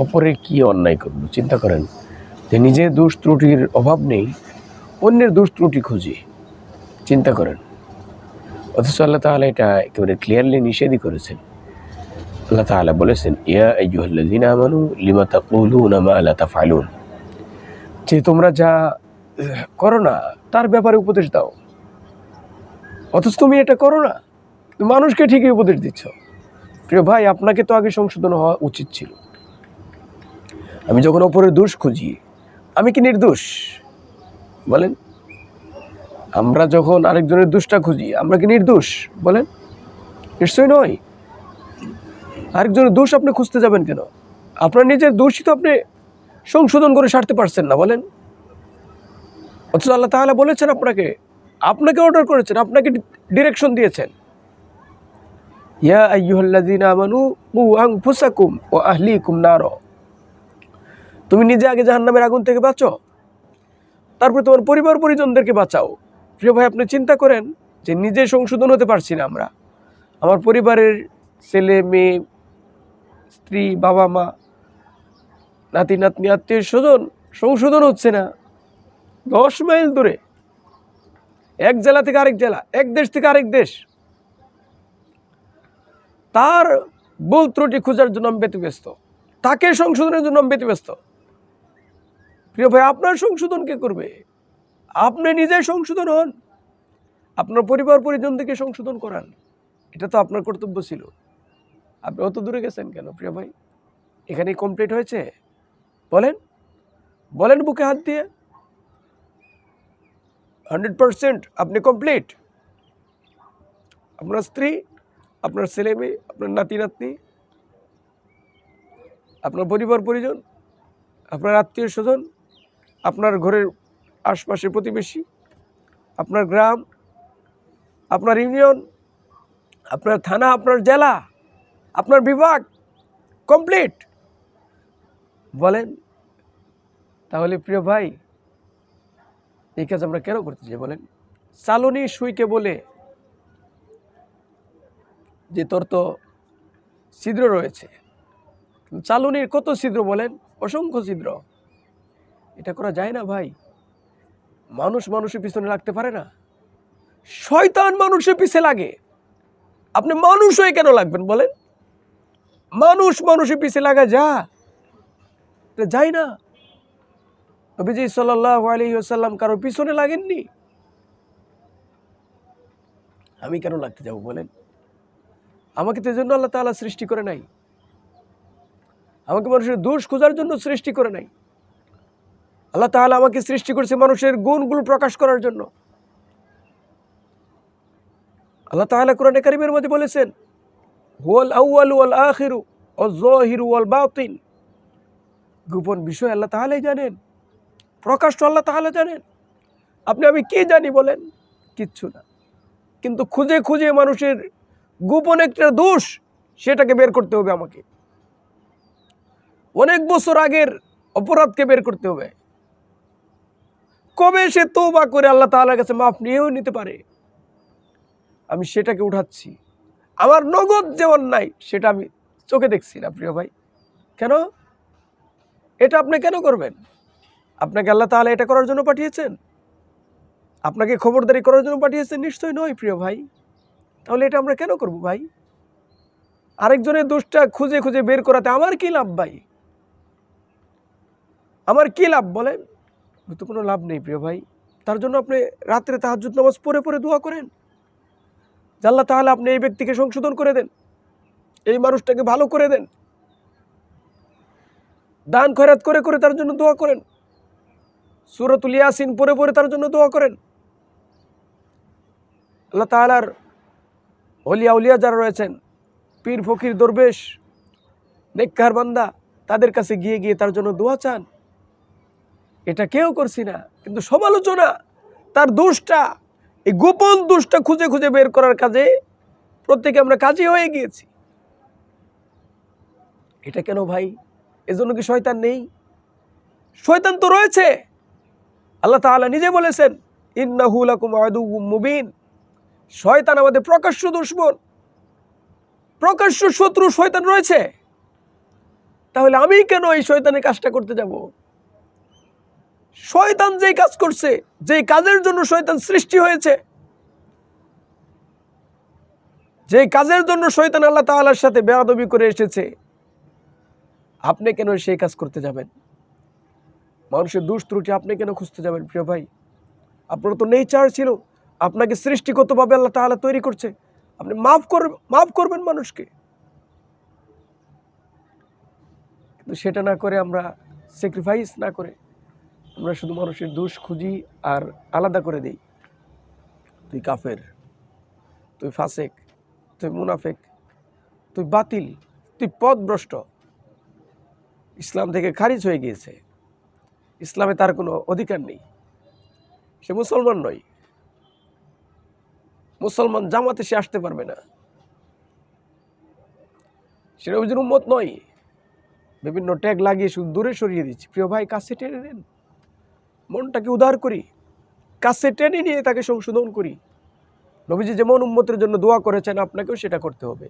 অপরের কি অন্যায় করব চিন্তা করেন, যে নিজের দোষ ত্রুটির অভাব নেই, অন্যের দোষ ত্রুটি খুঁজি, চিন্তা করেন। অথচ আল্লাহ তাআলা এটা একেবারে ক্লিয়ারলি নিষেধই করেছেন। আল্লাহ তাআলা বলেছেন, ইয়া আইয়ুহাল্লাযীনা আমানু লিমা তাকুলুনা মা লা তাফআলুন, যে তোমরা যা করো না তার ব্যাপারে উপদেশ দাও, অথচ তুমি এটা করো না, মানুষকে ঠিকই উপদেশ দিচ্ছ। প্রিয় ভাই, আপনাকে তো আগে সংশোধন হওয়া উচিত ছিল। আমি যখন অপরের দোষ খুঁজি, আমি কি নির্দোষ বলেন? আমরা যখন আরেকজনের দোষটা খুঁজি, আমরা কি নির্দোষ বলেন? নিশ্চয়ই নয়। আরেকজনের দোষ আপনি খুঁজতে যাবেন কেন? আপনার নিজের দোষই তো আপনি সংশোধন করে সারতে পারছেন না বলেন। অথচ আল্লাহ তাআলা বলেছেন আপনাকে অর্ডার করেছেন, আপনাকে ডিরেকশন দিয়েছেন, ইয়া আইয়ুহাল্লাযীনা আমানু কু আনফুসাকুম ওয়া আহলিকুম নার, তুমি নিজে আগে জাহান্নামের আগুন থেকে বাঁচো, তারপরে তোমার পরিবার পরিজনদেরকে বাঁচাও। প্রিয় ভাই, আপনি চিন্তা করেন যে নিজে সংশোধন হতে পারছি না আমরা, আমার পরিবারের ছেলে মেয়ে, স্ত্রী, বাবা মা, নাতি নাতনি, আত্মীয় স্বজন সংশোধন হচ্ছে না। 10 মাইল দূরে, এক জেলা থেকে আরেক জেলা, এক দেশ থেকে আরেক দেশ, তার ভুল ত্রুটি খোঁজার জন্য আমি ব্যতিব্যস্ত, তাকে সংশোধনের জন্য আমি ব্যতিব্যস্ত। প্রিয় ভাই, আপনার সংশোধন কে করবে? আপনি নিজে সংশোধন হন, আপনার পরিবার পরিজনদেরকে সংশোধন করান, এটা তো আপনার কর্তব্য ছিল। আপনি অত দূরে গেছেন কেন প্রিয় ভাই? এখানেই কমপ্লিট হয়েছে? বলেন বলেন বুকে হাত দিয়ে 100% আপনি কমপ্লিট। আপনার স্ত্রী, আপনার ছেলে মেয়ে, আপনার নাতি নাতনি, আপনার পরিবার পরিজন, আপনার আত্মীয় স্বজন, আপনার ঘরের আশপাশের প্রতিবেশী, আপনার গ্রাম, আপনার ইউনিয়ন, আপনার থানা, আপনার জেলা, আপনার বিভাগ কমপ্লিট বলেন। তাহলে প্রিয় ভাই, এই কাজ আমরা কেন করতে চাই বলেন? চালনি সুইকে বলে যে তোর তো ছিদ্র রয়েছে, চালনির কত ছিদ্র বলেন? অসংখ্য ছিদ্র। এটা করা যায় না ভাই। মানুষ মানুষের পিছনে লাগতে পারে না, শয়তান মানুষের পিছে লাগে। আপনি মানুষ হয়ে কেন লাগবেন বলেন? মানুষ মানুষের পিছে লাগা যায় না। নবীজি সাল্লাল্লাহু আলাইহি ওয়াসাল্লাম কারো পিছনে লাগেননি, আমি কেন লাগতে যাব বলেন? আমাকে তো এজন্য আল্লাহ তাআলা সৃষ্টি করে নাই, আমাকে মানুষের দোষ খোঁজার জন্য সৃষ্টি করে নাই। আল্লাহ তাআলা আমাকে সৃষ্টি করেছে মানুষের গুণগুলো প্রকাশ করার জন্য। আল্লাহ তাআলা কোরআনে কারীমের মধ্যে বলেছেন, হুয়াল আউয়ালু ওয়াল আখিরু ওয়াজ যাহিরু ওয়াল বাতিন, গোপন বিষয় আল্লাহ তাআলাই জানেন, প্রকাশ্য আল্লাহ তাআলা জানেন। আপনি আমি কি জানি বলেন? কিচ্ছু না। কিন্তু খুঁজে খুঁজে মানুষের গোপন একটা দোষ, সেটাকে বের করতে হবে আমাকে। অনেক বছর আগের অপরাধকে বের করতে হবে। কবে সে তওবা করে আল্লাহ তাআলার কাছে মাফ নিয়েও নিতে পারে, আমি সেটাকে উঠাচ্ছি। আমার নগদ যেমন নাই, সেটা আমি চোখে দেখছি না প্রিয় ভাই। কেন? এটা আপনি কেন করবেন? আপনাকে আল্লাহ তাআলা এটা করার জন্য পাঠিয়েছেন? আপনাকে খবরদারি করার জন্য পাঠিয়েছেন? নিশ্চয়ই নয় প্রিয় ভাই। তাহলে এটা আমরা কেন করব ভাই? আরেকজনের দোষটা খুঁজে খুঁজে বের করাতে আমার কি লাভ ভাই? আমার কি লাভ বলেন? তো কোনো লাভ নেই প্রিয় ভাই। তার জন্য আপনি রাত্রে তাহাজ্জুদ নামাজ পড়ে পড়ে দোয়া করেন, যে আল্লাহ তাআলা আপনি এই ব্যক্তিকে সংশোধন করে দেন, এই মানুষটাকে ভালো করে দেন। দান খয়রাত করে করে তার জন্য দোয়া করেন, সূরাতুল ইয়াসিন পড়ে পড়ে তার জন্য দোয়া করেন। আল্লাহ তাআলার ওলিয়া উলিয়া যারা রয়েছেন, পীর ফকির দরবেশ নেককার বান্দা, তাদের কাছে গিয়ে গিয়ে তার জন্য দোয়া চান। এটা কেউ করছি না, কিন্তু সমালোচনা, তার দোষটা, এই গোপন দোষটা খুঁজে খুঁজে বের করার কাজে প্রত্যেকে আমরা কাজী হয়ে গিয়েছি। এটা কেন ভাই? এজন্য কি শয়তান নেই? শয়তান তো রয়েছে। আল্লাহ তাআলা নিজে বলেছেন, ইন্নাহু লাকুম আদুউম মুবিন, শয়তান আমাদের প্রকাশ্য দুশমন, প্রকাশ্য শত্রু শয়তান রয়েছে। তাহলে আমি কেন এই শয়তানের কাজটা করতে যাব? শয়তান যেই কাজ করছে, যেই কাজের জন্য শয়তান সৃষ্টি হয়েছে, যেই কাজের জন্য শয়তান আল্লাহ তাআলার সাথে বেয়াদবি করে এসেছে, আপনি কেন সেই কাজ করতে যাবেন? মানুষের দোষ ত্রুটি আপনি কেন খুঁজতে যাবেন প্রিয় ভাই? আপনার তো নেচার ছিল, আপনাকে সৃষ্টিগতভাবে আল্লাহ তাআলা তৈরি করছে, আপনি মাফ করবেন মানুষকে। কিন্তু সেটা না করে আমরা স্যাক্রিফাইস না করে আমরা শুধু মানুষের দোষ খুঁজি আর আলাদা করে দিই। তুই কাফের, তুই ফাসেক, তুই মুনাফেক, তুই বাতিল, তুই পথভ্রষ্ট, ইসলাম থেকে খারিজ হয়ে গিয়েছে, ইসলামে তার কোনো অধিকার নেই, সে মুসলমান নয়, মুসলমান জামাতে সে আসতে পারবে না, সে নবীর উম্মত নয়। বিভিন্ন ট্যাগ লাগিয়ে শুধু দূরে সরিয়ে দিচ্ছি। প্রিয় ভাই, কাছে টেনে নেন, মনটাকে উদার করি, কাছে টেনে নিয়ে তাকে সংশোধন করি। নবীজি যেমন উম্মতের জন্য দোয়া করেছেন, আপনাকেও সেটা করতে হবে।